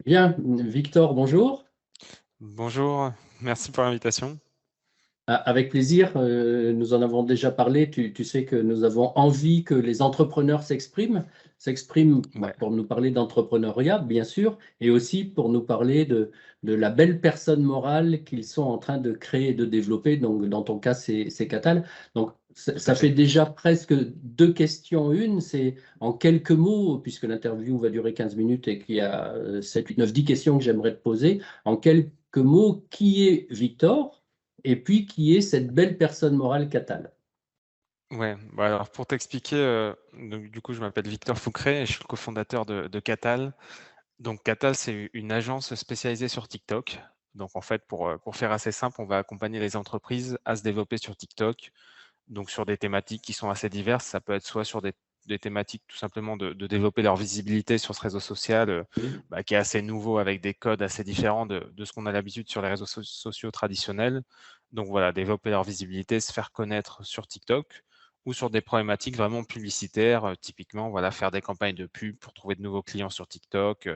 Bien, Victor, bonjour. Bonjour, merci pour l'invitation. Avec plaisir, nous en avons déjà parlé. Tu sais que nous avons envie que les entrepreneurs s'expriment Ouais, pour nous parler d'entrepreneuriat, bien sûr, et aussi pour nous parler de la belle personne morale qu'ils sont en train de créer et de développer. Donc, dans ton cas, c'est Catal. Donc, ça, tout à ça fait fait. déjà presque deux questions. Une, c'est en quelques mots, puisque l'interview va durer 15 minutes et qu'il y a 7, 8, 9, 10 questions que j'aimerais te poser. En quelques mots, qui est Victor? Et puis qui est cette belle personne morale Catal. Ouais, bah alors pour t'expliquer, donc du coup, je m'appelle Victor Foucret et je suis le cofondateur de Catal. Donc Catal, c'est une agence spécialisée sur TikTok. Donc en fait, pour faire assez simple, on va accompagner les entreprises à se développer sur TikTok, donc sur des thématiques qui sont assez diverses. Ça peut être soit sur des thématiques tout simplement de développer leur visibilité sur ce réseau social, Oui. qui est assez nouveau avec des codes assez différents de ce qu'on a l'habitude sur les réseaux sociaux traditionnels. Donc voilà, développer leur visibilité, se faire connaître sur TikTok ou sur des problématiques vraiment publicitaires, typiquement voilà, faire des campagnes de pub pour trouver de nouveaux clients sur TikTok,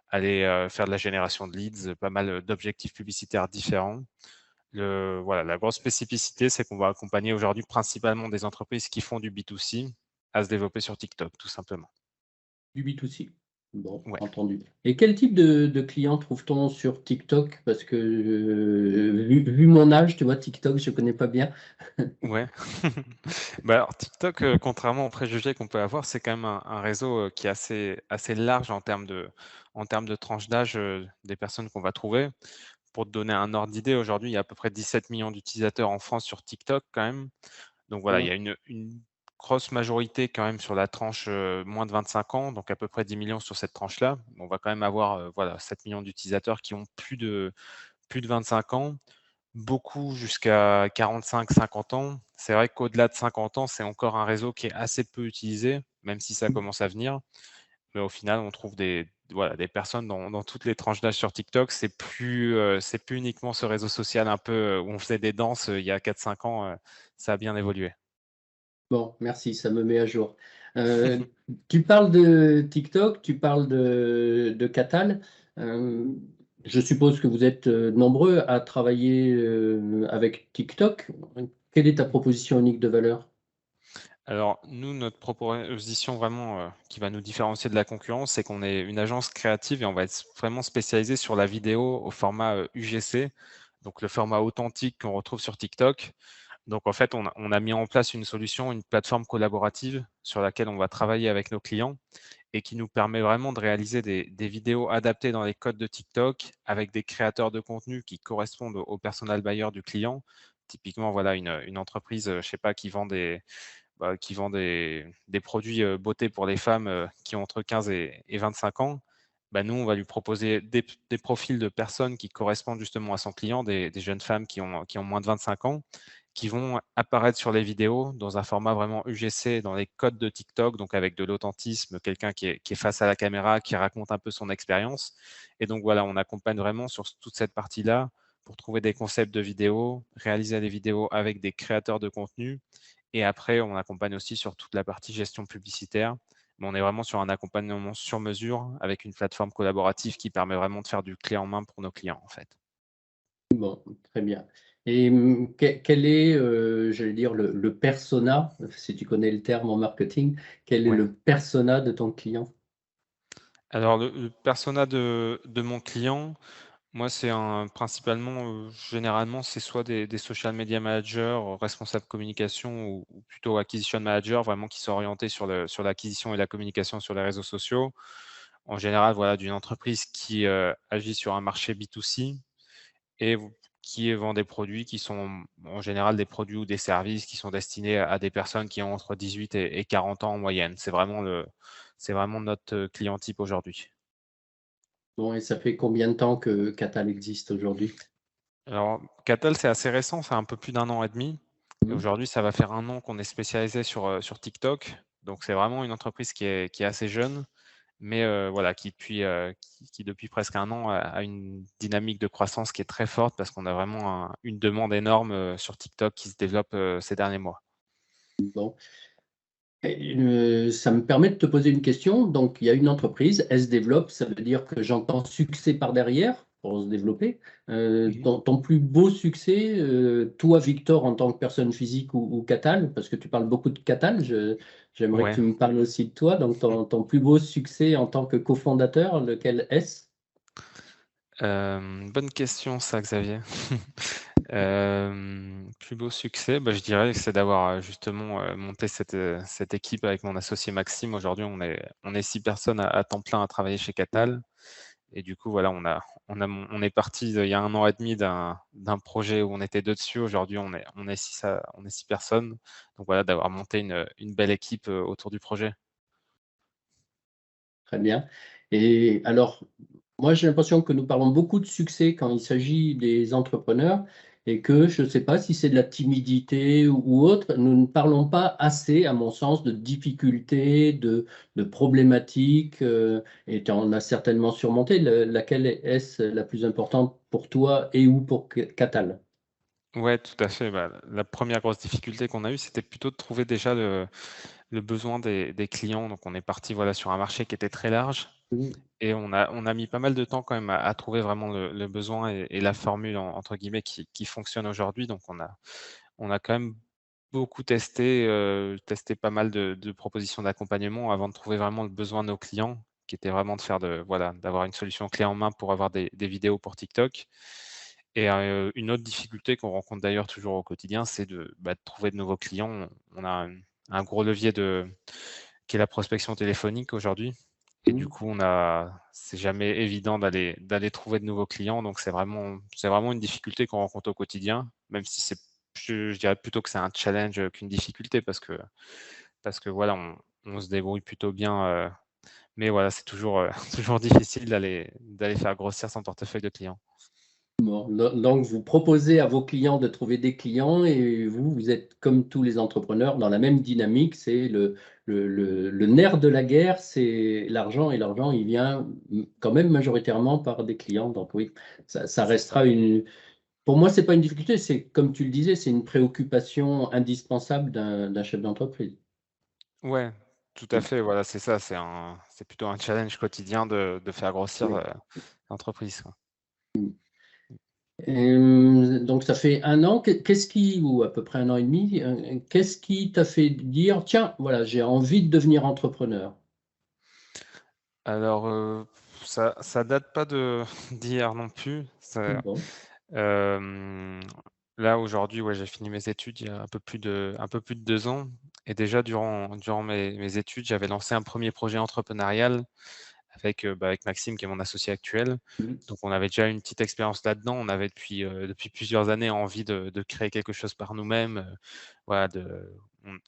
aller faire de la génération de leads, pas mal d'objectifs publicitaires différents. Voilà, la grosse spécificité, c'est qu'on va accompagner aujourd'hui principalement des entreprises qui font du B2C à se développer sur TikTok, tout simplement. Du B2C. Bon, Ouais, entendu. Et quel type de clients trouve-t-on sur TikTok? Parce que vu mon âge, tu vois, TikTok, je ne connais pas bien. ouais. Bah, alors TikTok, contrairement aux préjugés qu'on peut avoir, c'est quand même un réseau, qui est assez large en termes de tranche d'âge, des personnes qu'on va trouver. Pour te donner un ordre d'idée, aujourd'hui, il y a à peu près 17 millions d'utilisateurs en France sur TikTok quand même. Donc voilà, il y Ouais. a une grosse majorité quand même sur la tranche, moins de 25 ans, donc à peu près 10 millions sur cette tranche-là. On va quand même avoir, voilà, 7 millions d'utilisateurs qui ont plus de 25 ans, beaucoup jusqu'à 45-50 ans. C'est vrai qu'au-delà de 50 ans, c'est encore un réseau qui est assez peu utilisé, même si ça commence à venir. Mais au final, on trouve des personnes dans toutes les tranches d'âge sur TikTok. C'est plus uniquement ce réseau social un peu, où on faisait des danses, il y a 4-5 ans, ça a bien évolué. Bon, merci, ça me met à jour. Euh, Tu parles de TikTok, tu parles de Catal. Euh, je suppose que vous êtes nombreux à travailler avec TikTok. Quelle est ta proposition unique de valeur? Alors nous, notre proposition vraiment, qui va nous différencier de la concurrence, c'est qu'on est une agence créative et on va être vraiment spécialisé sur la vidéo au format, UGC, donc le format authentique qu'on retrouve sur TikTok. Donc en fait, on a mis en place une solution, une plateforme collaborative sur laquelle on va travailler avec nos clients et qui nous permet vraiment de réaliser des vidéos adaptées dans les codes de TikTok avec des créateurs de contenu qui correspondent au personal buyer du client. Typiquement, voilà, une entreprise, je sais pas, qui vend des produits, beauté pour les femmes, qui ont entre 15 et 25 ans. Bah, nous, on va lui proposer des profils de personnes qui correspondent justement à son client, des jeunes femmes qui ont moins de 25 ans, qui vont apparaître sur les vidéos dans un format vraiment UGC, dans les codes de TikTok, donc avec de l'authentisme, quelqu'un qui est face à la caméra, qui raconte un peu son expérience. Et donc voilà, on accompagne vraiment sur toute cette partie-là pour trouver des concepts de vidéos, réaliser des vidéos avec des créateurs de contenu et après, on accompagne aussi sur toute la partie gestion publicitaire. Mais on est vraiment sur un accompagnement sur mesure avec une plateforme collaborative qui permet vraiment de faire du clé en main pour nos clients, en fait. Bon, très bien. Et quel est, j'allais dire, le persona, si tu connais le terme en marketing, quel est Ouais. le persona de ton client? Alors, le persona de mon client, moi, c'est principalement, généralement, c'est soit des social media managers, responsables communication ou plutôt acquisition manager, vraiment qui sont orientés sur l'acquisition et la communication sur les réseaux sociaux. En général, voilà, d'une entreprise qui agit sur un marché B2C et qui vend des produits qui sont en général des produits ou des services qui sont destinés à des personnes qui ont entre 18 et 40 ans en moyenne. C'est vraiment notre client type aujourd'hui. Bon, et ça fait combien de temps que Catal existe aujourd'hui? Alors, Catal, c'est assez récent, ça a un peu plus d'un an et demi. Et Mhm. aujourd'hui, ça va faire un an qu'on est spécialisé sur TikTok. Donc, c'est vraiment une entreprise qui est assez jeune, mais voilà, qui depuis presque un an a une dynamique de croissance qui est très forte parce qu'on a vraiment une demande énorme sur TikTok qui se développe ces derniers mois. Bon. Ça me permet de te poser une question. Donc, il y a une entreprise, elle se développe, ça veut dire que j'entends succès par derrière pour se développer. Mhm. Ton plus beau succès, toi, Victor, en tant que personne physique ou Catal, parce que tu parles beaucoup de Catal, j'aimerais que Ouais. tu me parles aussi de toi. Donc, ton plus beau succès en tant que cofondateur, lequel est-ce? Bonne question ça, Xavier. Plus beau succès, bah, je dirais que c'est d'avoir, justement, monté cette équipe avec mon associé Maxime. Aujourd'hui, on est 6 personnes à temps plein à travailler chez Catal et du coup, voilà, on est parti il y a 1 an et demi d'un projet où on était 2 dessus. Aujourd'hui, on est 6 personnes. Donc voilà, d'avoir monté une belle équipe, autour du projet. Très bien. Et alors, moi, j'ai l'impression que nous parlons beaucoup de succès quand il s'agit des entrepreneurs et que je ne sais pas si c'est de la timidité ou autre, nous ne parlons pas assez, à mon sens, de difficultés, de problématiques, et tu en as certainement surmonté. Laquelle est-ce la plus importante pour toi et ou pour Catal? Ouais, tout à fait. Bah, la première grosse difficulté qu'on a eue, c'était plutôt de trouver déjà le besoin des clients. Donc on est parti, voilà, sur un marché qui était très large Mhm. et on a mis pas mal de temps quand même à trouver vraiment le besoin et la formule entre guillemets qui fonctionne aujourd'hui. Donc on a quand même beaucoup testé pas mal de propositions d'accompagnement avant de trouver vraiment le besoin de nos clients, qui était vraiment de faire voilà, d'avoir une solution clé en main pour avoir des vidéos pour TikTok. Et une autre difficulté qu'on rencontre d'ailleurs toujours au quotidien, c'est de trouver de nouveaux clients. On a un gros levier qui est la prospection téléphonique aujourd'hui et du Mhm. coup, c'est jamais évident d'aller trouver de nouveaux clients, donc c'est vraiment une difficulté qu'on rencontre au quotidien, même si je dirais plutôt que c'est un challenge, qu'une difficulté parce que voilà, on se débrouille plutôt bien, mais voilà, c'est toujours, toujours difficile d'aller faire grossir son portefeuille de clients. Bon, donc, vous proposez à vos clients de trouver des clients et vous êtes comme tous les entrepreneurs dans la même dynamique. C'est le nerf de la guerre, c'est l'argent et l'argent, il vient quand même majoritairement par des clients. Donc oui, ça C'est ça. restera une. Pour moi, c'est pas une difficulté, c'est comme tu le disais, c'est une préoccupation indispensable d'un chef d'entreprise. Ouais, tout à fait, voilà, c'est ça, c'est plutôt un challenge quotidien de faire grossir, Oui. l'entreprise, quoi. Donc ça fait 1 an. Qu'est-ce qui, ou à peu près 1 an et demi, qu'est-ce qui t'a fait dire, tiens, voilà, j'ai envie de devenir entrepreneur? Alors, ça date pas de d'hier non plus. Bon. Hem, Là, aujourd'hui, ouais, j'ai fini mes études il y a un peu plus de 2 ans et déjà durant mes études, j'avais lancé un premier projet entrepreneurial avec Maxime qui est mon associé actuel. Mhm. Donc on avait déjà une petite expérience là-dedans. On avait depuis plusieurs années envie de créer quelque chose par nous-mêmes, voilà,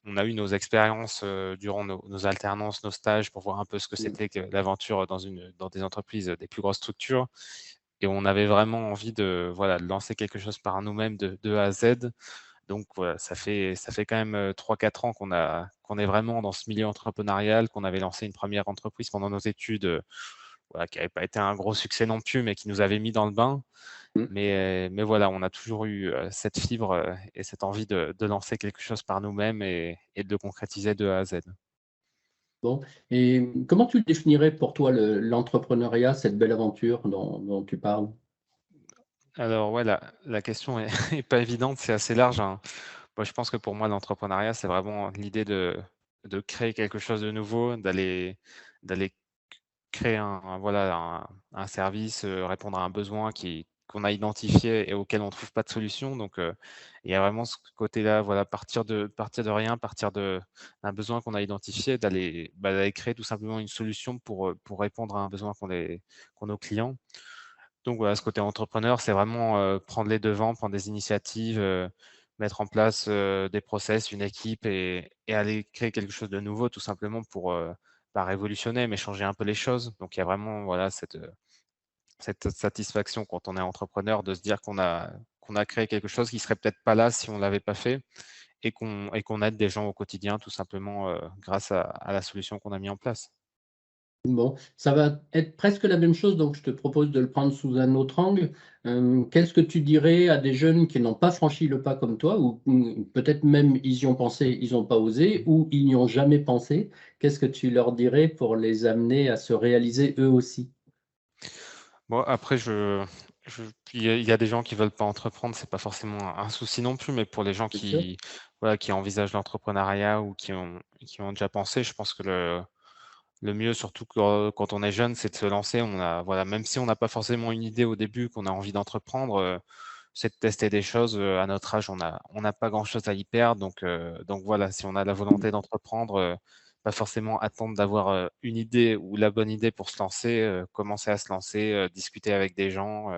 on a eu nos expériences, durant nos alternances, nos stages pour voir un peu ce que Mhm. c'était que l'aventure dans des entreprises, des plus grosses structures et on avait vraiment envie voilà, de lancer quelque chose par nous-mêmes de A à Z. Donc voilà, ça fait quand même, 3-4 ans qu'on est vraiment dans ce milieu entrepreneurial, qu'on avait lancé une première entreprise pendant nos études, voilà, qui n'avait pas été un gros succès non plus, mais qui nous avait mis dans le bain. Mhm. Mais voilà, on a toujours eu, cette fibre, et cette envie de lancer quelque chose par nous-mêmes et de le concrétiser de A à Z. Bon. Et comment tu définirais pour toi l'entrepreneuriat, cette belle aventure dont tu parles? Alors ouais, la question est est pas évidente, c'est assez large, hein. Moi, je pense que pour moi, l'entrepreneuriat, c'est vraiment l'idée de créer quelque chose de nouveau, d'aller créer voilà, un service, répondre à un besoin qu'on a identifié et auquel on ne trouve pas de solution. Donc, il y a vraiment ce côté-là, voilà, partir de rien, d'un besoin qu'on a identifié, d'aller créer tout simplement une solution pour répondre à un besoin qu'ont nos clients. Donc voilà, ce côté entrepreneur, c'est vraiment, prendre les devants, prendre des initiatives, mettre en place, des process, une équipe et aller créer quelque chose de nouveau tout simplement pour, pas révolutionner, mais changer un peu les choses. Donc il y a vraiment, voilà, cette satisfaction quand on est entrepreneur de se dire qu'on a créé quelque chose qui serait peut-être pas là si on l'avait pas fait et qu'on aide des gens au quotidien tout simplement, grâce à la solution qu'on a mis en place. Bon, ça va être presque la même chose, donc je te propose de le prendre sous un autre angle. Qu'est-ce que tu dirais à des jeunes qui n'ont pas franchi le pas comme toi, ou peut-être même ils y ont pensé, ils n'ont pas osé, ou ils n'y ont jamais pensé? Qu'est-ce que tu leur dirais pour les amener à se réaliser eux aussi? Bon, après, il y a des gens qui veulent pas entreprendre, c'est pas forcément un souci non plus, mais pour les gens Bien sûr. qui, voilà, qui envisagent l'entrepreneuriat ou qui ont déjà pensé, je pense que le mieux, surtout quand on est jeune, c'est de se lancer. Voilà, même si on n'a pas forcément une idée au début, qu'on a envie d'entreprendre, c'est de tester des choses. À notre âge, on n'a pas grand-chose à y perdre. Donc voilà, si on a la volonté d'entreprendre, pas forcément attendre d'avoir une idée ou la bonne idée pour se lancer, commencer à se lancer, discuter avec des gens,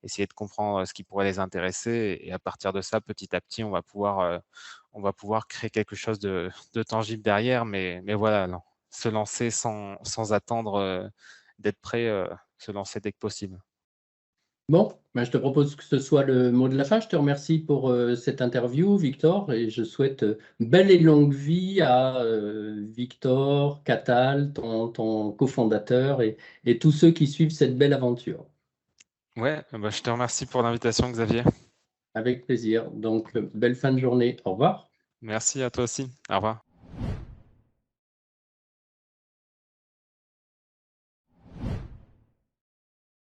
essayer de comprendre ce qui pourrait les intéresser. Et à partir de ça, petit à petit, on va pouvoir créer quelque chose de tangible derrière. Mais voilà, non, se lancer sans attendre d'être prêt, se lancer dès que possible. Bon, ben, je te propose que ce soit le mot de la fin. Je te remercie pour cette interview, Victor, et je souhaite belle et longue vie à Victor, Catal, ton cofondateur, et tous ceux qui suivent cette belle aventure. Ouais, bah, je te remercie pour l'invitation, Xavier. Avec plaisir. Donc, belle fin de journée. Au revoir. Merci à toi aussi. Au revoir.